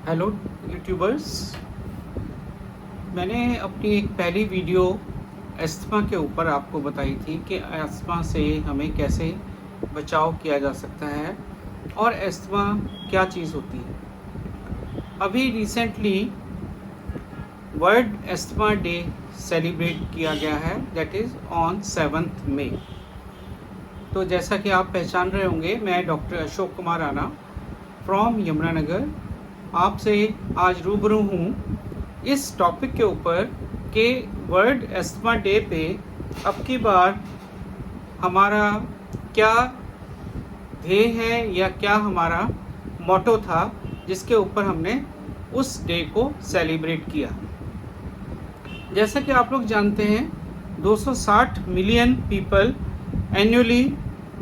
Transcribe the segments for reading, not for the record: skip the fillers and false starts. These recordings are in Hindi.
Hello YouTubers. मैंने अपनी एक पहली वीडियो अस्थमा के ऊपर आपको बताई थी कि अस्थमा से हमें कैसे बचाव किया जा सकता है और अस्थमा क्या चीज़ होती है। अभी recently world asthma day celebrate किया गया है, दैट इज़ ऑन 7 मई। तो जैसा कि आप पहचान रहे होंगे, मैं डॉक्टर अशोक कुमार राणा फ्रॉम यमुनानगर आपसे आज रूबरू हूँ इस टॉपिक के ऊपर कि वर्ल्ड अस्थमा डे पे अब की बार हमारा क्या ध्येय है या क्या हमारा मोटो था जिसके ऊपर हमने उस डे को सेलिब्रेट किया। जैसा कि आप लोग जानते हैं 260 मिलियन पीपल एनुअली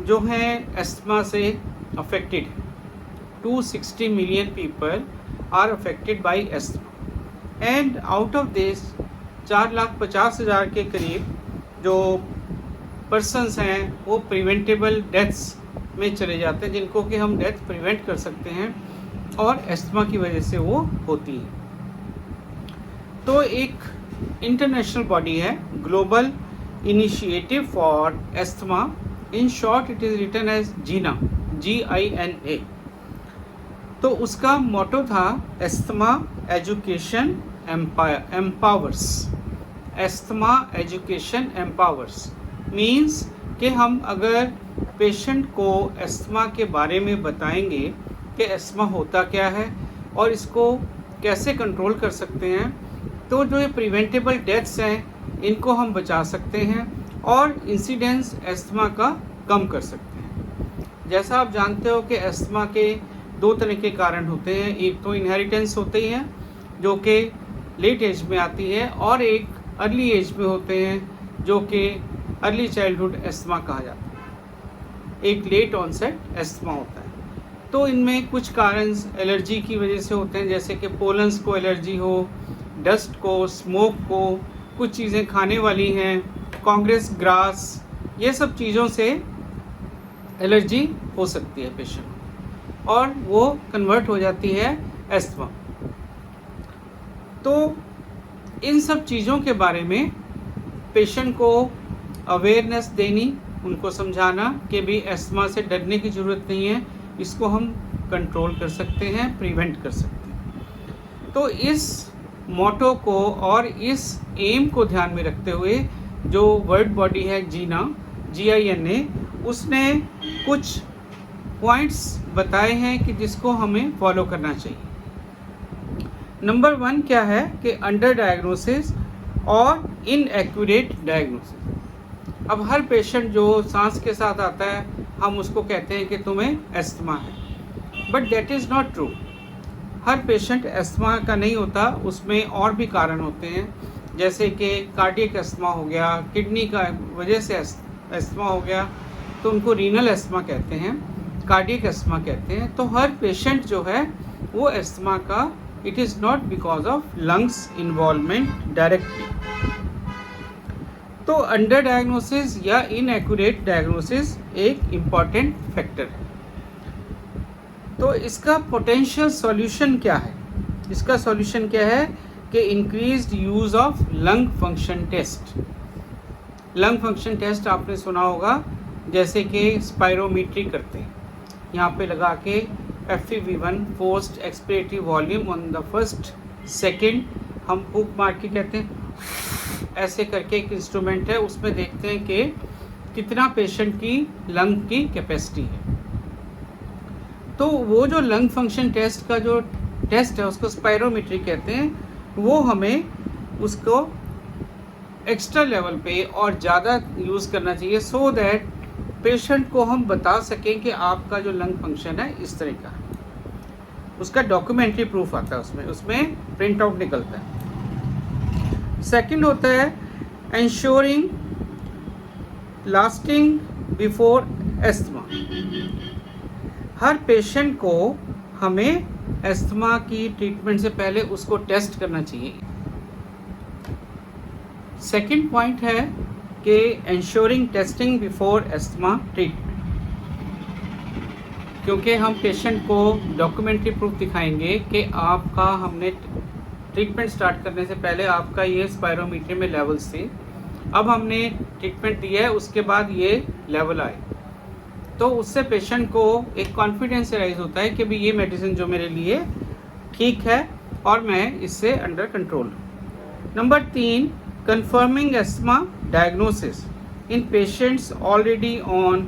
जो हैं अस्थमा से अफेक्टेड है। 260 million people are affected by asthma and out of this 4,50,000 के करीब जो पर्सनस हैं वो प्रिवेंटेबल डेथ्स में चले जाते हैं, जिनको कि हम डेथ प्रिवेंट कर सकते हैं और अस्थमा की वजह से वो होती है। तो एक इंटरनेशनल बॉडी है global initiative for asthma, in short it is written as GINA, GINA। तो उसका मोटो था asthma education empowers. Asthma education empowers means कि हम अगर पेशेंट को अस्थमा के बारे में बताएंगे कि अस्थमा होता क्या है और इसको कैसे कंट्रोल कर सकते हैं, तो जो ये प्रिवेंटेबल डेथ्स हैं इनको हम बचा सकते हैं और इंसिडेंस अस्थमा का कम कर सकते हैं। जैसा आप जानते हो कि अस्थमा के 2 तरह के कारण होते हैं, एक तो इनहेरिटेंस होती है जो कि लेट एज में आती है और एक अर्ली एज में होते हैं जो कि अर्ली चाइल्डहुड अस्थमा कहा जाता है, एक लेट ऑनसेट अस्थमा होता है। तो इनमें कुछ कारण एलर्जी की वजह से होते हैं, जैसे कि पोलन्स को एलर्जी हो, डस्ट को, स्मोक को, कुछ चीज़ें खाने वाली हैं, कांग्रेस ग्रास, ये सब चीज़ों से एलर्जी हो सकती है पेशेंट और वो कन्वर्ट हो जाती है अस्थमा। तो इन सब चीज़ों के बारे में पेशेंट को अवेयरनेस देनी, उनको समझाना कि भी अस्थमा से डरने की ज़रूरत नहीं है, इसको हम कंट्रोल कर सकते हैं, प्रिवेंट कर सकते हैं। तो इस मोटो को और इस एम को ध्यान में रखते हुए जो वर्ल्ड बॉडी है जीना, GINA, उसने कुछ पॉइंट्स बताए हैं कि जिसको हमें फॉलो करना चाहिए। नंबर 1 क्या है कि अंडर डायग्नोसिस और इनएक्यूरेट डायग्नोसिस। अब हर पेशेंट जो सांस के साथ आता है हम उसको कहते हैं कि तुम्हें अस्थमा है, but that is not true. Her patient asthma का नहीं होता, उसमें और भी कारण होते हैं, जैसे कि कार्डियक अस्थमा हो गया, किडनी का वजह से अस्थमा हो गया तो उनको रीनल अस्थमा कहते हैं, कार्डियक अस्थमा कहते हैं। तो हर पेशेंट जो है वो अस्थमा का, it is not because of lungs involvement directly. तो अंडर डायग्नोसिस या इनएक्यूरेट डायग्नोसिस एक इम्पॉर्टेंट फैक्टर है। तो इसका पोटेंशियल सॉल्यूशन क्या है? इसका सॉल्यूशन क्या है कि increased use of lung function test. Lung function test आपने सुना होगा, जैसे कि स्पायरोमीट्री करते हैं, यहाँ पे लगा के FEV1 forced expiratory volume on the first second, हम फूक मार के कहते हैं, ऐसे करके एक इंस्ट्रूमेंट है, उसमें देखते हैं कि कितना पेशेंट की लंग की कैपेसिटी है। तो वो जो लंग फंक्शन टेस्ट का जो टेस्ट है उसको स्पायरोमेट्री कहते हैं, वो हमें उसको एक्स्ट्रा लेवल पे और ज़्यादा यूज़ करना चाहिए सो दैट पेशेंट को हम बता सकें कि आपका जो लंग फंक्शन है इस तरह का। उसका डॉक्यूमेंट्री प्रूफ आता है, उसमें प्रिंट आउट निकलता है। सेकंड होता है एंश्योरिंग लास्टिंग बिफोर अस्थमा। हर पेशेंट को हमें अस्थमा की ट्रीटमेंट से पहले उसको टेस्ट करना चाहिए। सेकंड पॉइंट है कि ensuring testing before asthma treatment. क्योंकि हम पेशेंट को डॉक्यूमेंट्री प्रूफ दिखाएंगे कि आपका हमने ट्रीटमेंट स्टार्ट करने से पहले आपका ये स्पायरोमीटर में लेवल्स थे, अब हमने ट्रीटमेंट दिया है, उसके बाद ये लेवल आए, तो उससे पेशेंट को एक कॉन्फिडेंस राइज होता है कि भाई ये मेडिसिन जो मेरे लिए ठीक है और मैं इससे अंडर कंट्रोल हूँ। Number 3, confirming asthma diagnosis in patients already on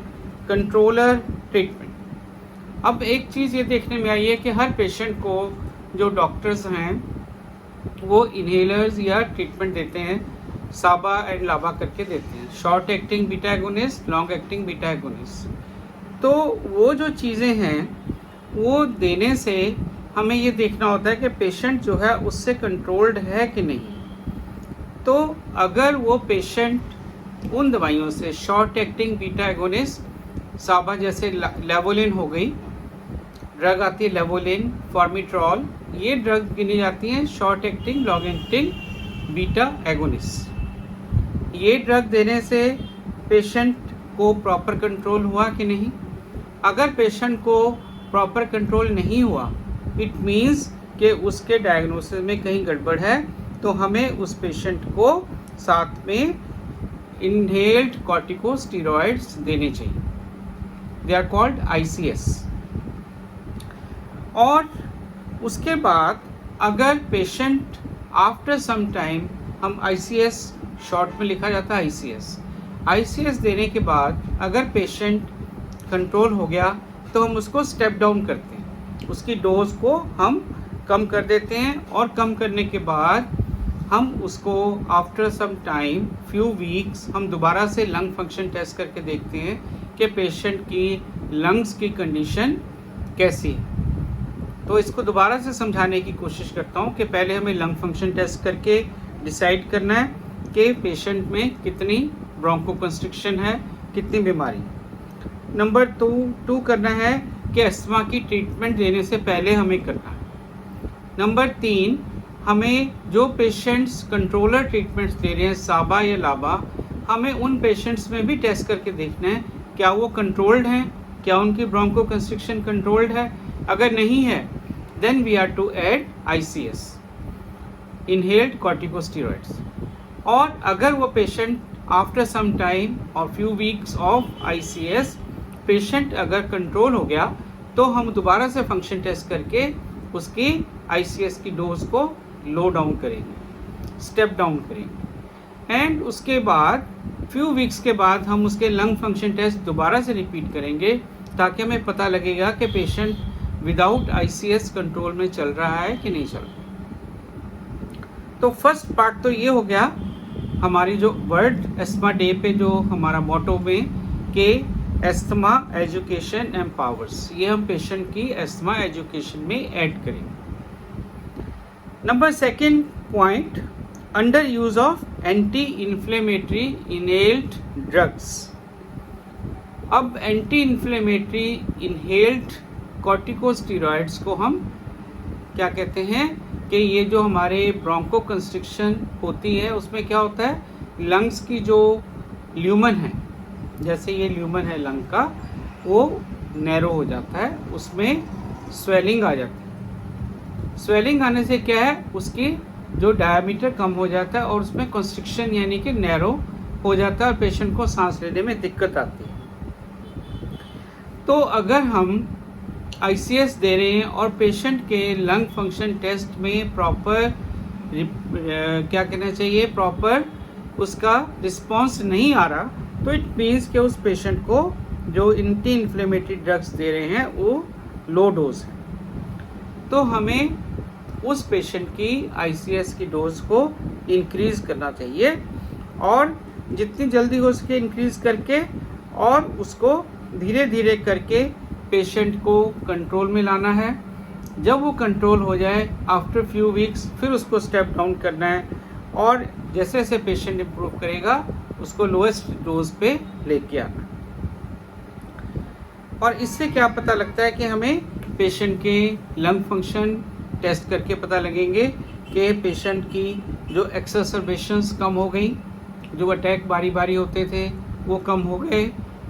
controller treatment. अब एक चीज़ ये देखने में आई है कि हर पेशेंट को जो डॉक्टर्स हैं वो इनहेलर्स या ट्रीटमेंट देते हैं, साबा एंड लाबा करके देते हैं, short acting beta agonist, long acting beta agonist. तो वो जो चीज़ें हैं वो देने से हमें ये देखना होता है कि पेशेंट जो है उससे कंट्रोल्ड है कि नहीं। तो अगर वो पेशेंट उन दवाइयों से, शॉर्ट एक्टिंग बीटा एगोनिस्ट साबा जैसे लेवोलिन हो गई, ड्रग आती है लेवोलिन, फॉर्मिट्रॉल, ये ड्रग गिनी जाती हैं short acting long acting beta agonist. ये ड्रग देने से पेशेंट को प्रॉपर कंट्रोल हुआ कि नहीं। अगर पेशेंट को प्रॉपर कंट्रोल नहीं हुआ, इट मीन्स कि उसके डायग्नोसिस में कहीं गड़बड़ है, तो हमें उस पेशेंट को साथ में इनहेल्ड कॉर्टिकोस्टेरॉइड्स देने चाहिए। They are called ICS। और उसके बाद अगर पेशेंट आफ्टर सम टाइम, हम ICS शॉर्ट में लिखा जाता है ICS देने के बाद अगर पेशेंट कंट्रोल हो गया तो हम उसको स्टेप डाउन करते हैं, उसकी डोज को हम कम कर देते हैं, और कम करने के बाद हम उसको after some time, few weeks, हम दोबारा से लंग फंक्शन टेस्ट करके देखते हैं कि पेशेंट की लंग्स की कंडीशन कैसी है। तो इसको दोबारा से समझाने की कोशिश करता हूँ कि पहले हमें लंग फंक्शन टेस्ट करके डिसाइड करना है कि पेशेंट में कितनी ब्रोंकोकंस्ट्रिक्शन है, कितनी बीमारी। नंबर 2 करना है कि अस्थमा की ट्रीटमेंट देने से पहले हमें करना है। नंबर 3, हमें जो पेशेंट्स कंट्रोलर ट्रीटमेंट्स दे रहे हैं साबा या लाबा, हमें उन पेशेंट्स में भी टेस्ट करके देखना है क्या वो कंट्रोल्ड हैं, क्या उनकी ब्रोंकोकंस्ट्रिक्शन कंट्रोल्ड है। अगर नहीं है then we are to add ICS, inhaled corticosteroids. और अगर वो पेशेंट आफ्टर सम टाइम और few weeks of ICS patient अगर कंट्रोल हो गया, तो हम दोबारा से फंक्शन टेस्ट करके उसकी ICS की डोज को लो डाउन करेंगे, स्टेप डाउन करेंगे। एंड उसके बाद फ्यू वीक्स के बाद हम उसके लंग फंक्शन टेस्ट दोबारा से रिपीट करेंगे, ताकि हमें पता लगेगा कि पेशेंट विदाउट ICS कंट्रोल में चल रहा है कि नहीं चल रहा। तो फर्स्ट पार्ट तो ये हो गया हमारी जो वर्ल्ड एस्थमा डे पे जो हमारा मोटो में कि एस्थमा एजुकेशन एम्पावर्स, ये हम पेशेंट की एस्थमा एजुकेशन में ऐड करेंगे। Number 2 point, under use of anti inflammatory inhaled drugs. अब एंटी इन्फ्लेमेटरी इनहेल्ड कॉर्टिकोस्टेरॉइड्स को हम क्या कहते हैं कि ये जो हमारे ब्रोंकोकंस्ट्रिक्शन होती है उसमें क्या होता है, लंग्स की जो ल्यूमन है, जैसे ये ल्यूमन है लंग का, वो नैरो हो जाता है, उसमें स्वेलिंग आ जाती है। स्वेलिंग आने से क्या है, उसकी जो डायमीटर कम हो जाता है और उसमें कंस्ट्रिक्शन यानी कि नैरो हो जाता है और पेशेंट को सांस लेने में दिक्कत आती है। तो अगर हम ICS दे रहे हैं और पेशेंट के लंग फंक्शन टेस्ट में प्रॉपर क्या कहना चाहिए, प्रॉपर उसका रिस्पॉन्स नहीं आ रहा, तो इट मीन्स कि उस पेशेंट को जो एंटी इन्फ्लेमेटरी ड्रग्स दे रहे हैं वो लो डोज है। तो हमें उस पेशेंट की ICS की डोज को इंक्रीज करना चाहिए, और जितनी जल्दी हो सके इंक्रीज करके, और उसको धीरे धीरे करके पेशेंट को कंट्रोल में लाना है। जब वो कंट्रोल हो जाए आफ्टर फ्यू वीक्स, फिर उसको स्टेप डाउन करना है, और जैसे जैसे पेशेंट इम्प्रूव करेगा उसको लोएस्ट डोज पे लेके आना। और इससे क्या पता लगता है कि हमें पेशेंट के लंग फंक्शन टेस्ट करके पता लगेंगे कि पेशेंट की जो एक्सरबेशंस कम हो गई, जो अटैक बारी बारी होते थे वो कम हो गए।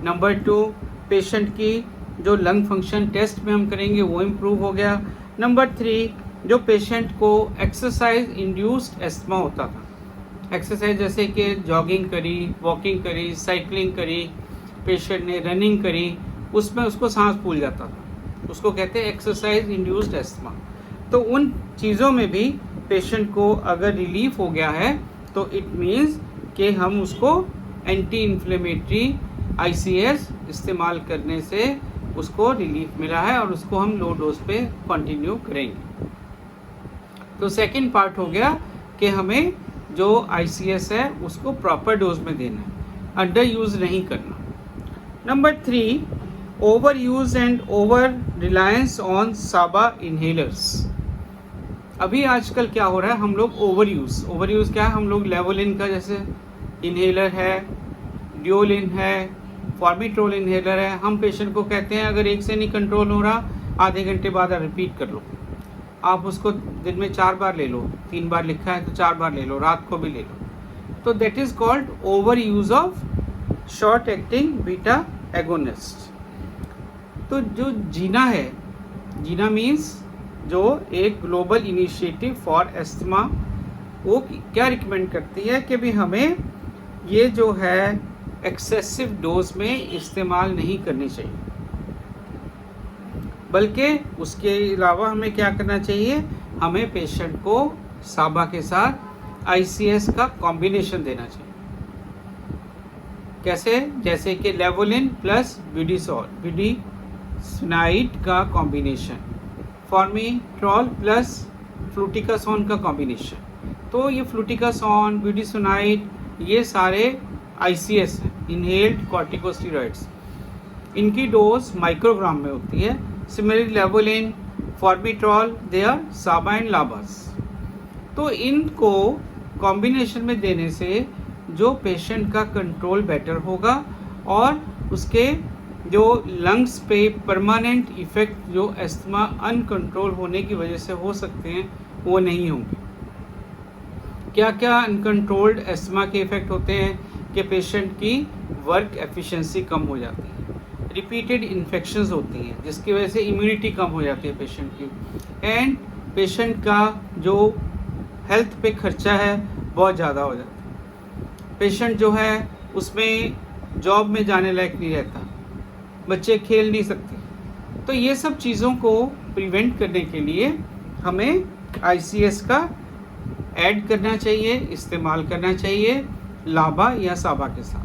नंबर 2, पेशेंट की जो लंग फंक्शन टेस्ट में हम करेंगे वो इम्प्रूव हो गया। नंबर 3, जो पेशेंट को एक्सरसाइज इंड्यूस्ड एस्थमा होता था, एक्सरसाइज जैसे कि जॉगिंग करी, वॉकिंग करी, साइकिलिंग करी, पेशेंट ने रनिंग करी, उसमें उसको सांस फूल जाता था, उसको कहते हैं एक्सरसाइज इंड्यूस्ड एस्थमा। तो उन चीज़ों में भी पेशेंट को अगर रिलीफ हो गया है तो इट मीन्स कि हम उसको एंटी इन्फ्लेमेटरी ICS इस्तेमाल करने से उसको रिलीफ मिला है और उसको हम लो डोज पे कंटिन्यू करेंगे। तो सेकंड पार्ट हो गया कि हमें जो ICS है उसको प्रॉपर डोज में देना है, अंडर यूज़ नहीं करना। Number 3, over use and over reliance on साबा इनहेलर्स। अभी आजकल क्या हो रहा है, हम लोग ओवर यूज़ क्या है, हम लोग लेवोलिन का जैसे इनहेलर है, ड्यूलिन है, फॉर्मिट्रोल इनहेलर है, हम पेशेंट को कहते हैं अगर एक से नहीं कंट्रोल हो रहा, आधे घंटे बाद रिपीट कर लो। आप उसको दिन में 4 बार ले लो, 3 बार लिखा है तो 4 बार ले लो, रात को भी ले लो। तो that is called over use of short acting beta agonist. तो जो जीना है, जीना मीन्स जो एक ग्लोबल इनिशिएटिव फॉर एस्थमा, वो क्या रिकमेंड करती है कि भी हमें ये जो है एक्सेसिव डोज में इस्तेमाल नहीं करनी चाहिए, बल्कि उसके अलावा हमें क्या करना चाहिए, हमें पेशेंट को साबा के साथ ICS का कॉम्बिनेशन देना चाहिए। कैसे, जैसे कि लेवोलिन प्लस विडिसोनाइड का कॉम्बिनेशन, फॉर्मिट्रोल प्लस फ्लूटिकासोन का कॉम्बिनेशन। तो ये फ्लूटिकासोन, विडिसोनाइड, ये सारे ICS हैं, इनहेल्ड कॉर्टिकोस्टेरॉइड्स। इनकी डोज माइक्रोग्राम में होती है। सिमिलरली लेवोलिन, फॉर्मिट्रोल, दे आर साबा एंड लाबास। तो इनको कॉम्बिनेशन में देने से जो पेशेंट का कंट्रोल बेटर होगा और उसके जो लंग्स पे परमानेंट इफ़ेक्ट जो एस्थमा अनकंट्रोल होने की वजह से हो सकते हैं वो नहीं होंगे। क्या क्या अनकंट्रोल्ड एस्थमा के इफ़ेक्ट होते हैं कि पेशेंट की वर्क एफिशिएंसी कम हो जाती है, रिपीटेड इन्फेक्शंस होती हैं जिसकी वजह से इम्यूनिटी कम हो जाती है पेशेंट की, एंड पेशेंट का जो हेल्थ पे खर्चा है बहुत ज़्यादा हो जाता है। पेशेंट जो है उसमें जॉब में जाने लायक नहीं रहता, बच्चे खेल नहीं सकते। तो ये सब चीज़ों को प्रिवेंट करने के लिए हमें ICS का ऐड करना चाहिए, इस्तेमाल करना चाहिए लाबा या साबा के साथ।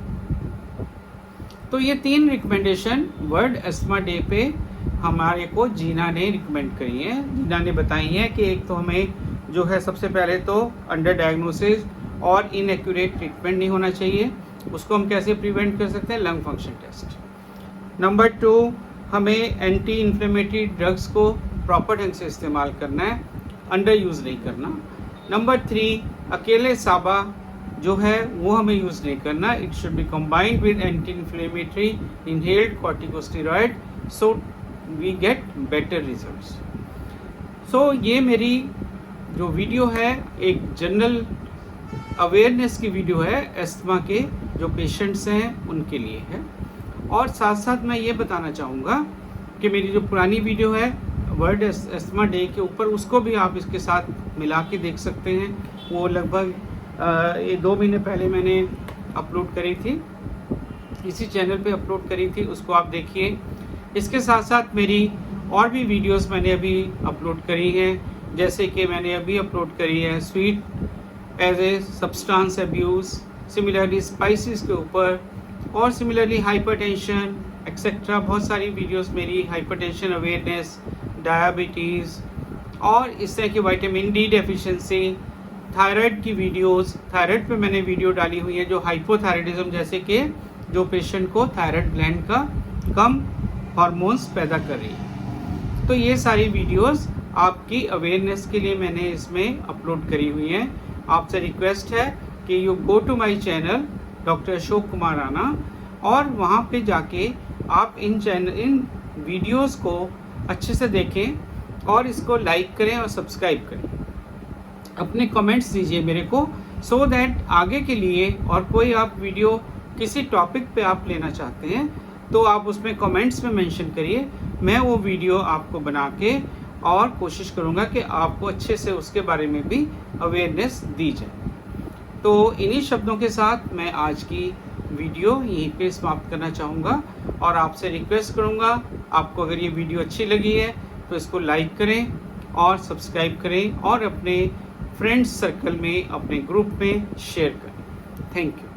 तो ये 3 रिकमेंडेशन वर्ल्ड एस्थमा डे पे हमारे को जीना ने रिकमेंड करी है, जीना ने बताई है कि एक तो हमें जो है सबसे पहले तो अंडर डायग्नोसिस और इनएक्यूरेट ट्रीटमेंट नहीं होना चाहिए, उसको हम कैसे प्रिवेंट कर सकते हैं, लंग फंक्शन टेस्ट। नंबर 2, हमें एंटी इन्फ्लेमेटरी ड्रग्स को प्रॉपर ढंग से इस्तेमाल करना है, अंडर यूज़ नहीं करना। नंबर 3, अकेले साबा जो है वो हमें यूज़ नहीं करना, it should be combined with anti inflammatory inhaled corticosteroid so we get better results. So ये मेरी जो वीडियो है एक जनरल अवेयरनेस की वीडियो है, एस्थमा के जो पेशेंट्स हैं उनके लिए है। और साथ साथ मैं ये बताना चाहूँगा कि मेरी जो पुरानी वीडियो है वर्ल्ड एस्थमा डे के ऊपर, उसको भी आप इसके साथ मिला के देख सकते हैं। वो लगभग 2 महीने पहले मैंने अपलोड करी थी, इसी चैनल पे अपलोड करी थी, उसको आप देखिए। इसके साथ साथ मेरी और भी वीडियोस मैंने अभी अपलोड करी हैं, जैसे कि मैंने अभी अपलोड करी है sweet as a substance abuse, similarly spices के ऊपर, और सिमिलरली हाइपरटेंशन एक्सेट्रा। बहुत सारी वीडियोस मेरी हाइपरटेंशन अवेयरनेस, डायबिटीज़ और इस तरह की विटामिन D डेफिशिएंसी, थायराइड की वीडियोस, थायराइड पे मैंने वीडियो डाली हुई है जो हाइपोथायराइडिज्म, जैसे कि जो पेशेंट को थायराइड ग्लैंड का कम हार्मोन्स पैदा कर रही है। तो ये सारी वीडियोस आपकी अवेयरनेस के लिए मैंने इसमें अपलोड करी हुई हैं। आपसे रिक्वेस्ट है कि you go to my channel doctor Ashok Kumar Rana, और वहाँ पे जाके आप इन वीडियोस को अच्छे से देखें और इसको लाइक करें और सब्सक्राइब करें। अपने कमेंट्स दीजिए मेरे को, सो दैट आगे के लिए और कोई आप वीडियो किसी टॉपिक पे आप लेना चाहते हैं तो आप उसमें कमेंट्स में मेंशन करिए, मैं वो वीडियो आपको बना के और कोशिश करूँगा कि आपको अच्छे से उसके बारे में भी अवेयरनेस दी जाए। तो इन्हीं शब्दों के साथ मैं आज की वीडियो यहीं पे समाप्त करना चाहूँगा और आपसे रिक्वेस्ट करूँगा, आपको अगर ये वीडियो अच्छी लगी है तो इसको लाइक करें और सब्सक्राइब करें और अपने फ्रेंड्स सर्कल में, अपने ग्रुप में शेयर करें। Thank you.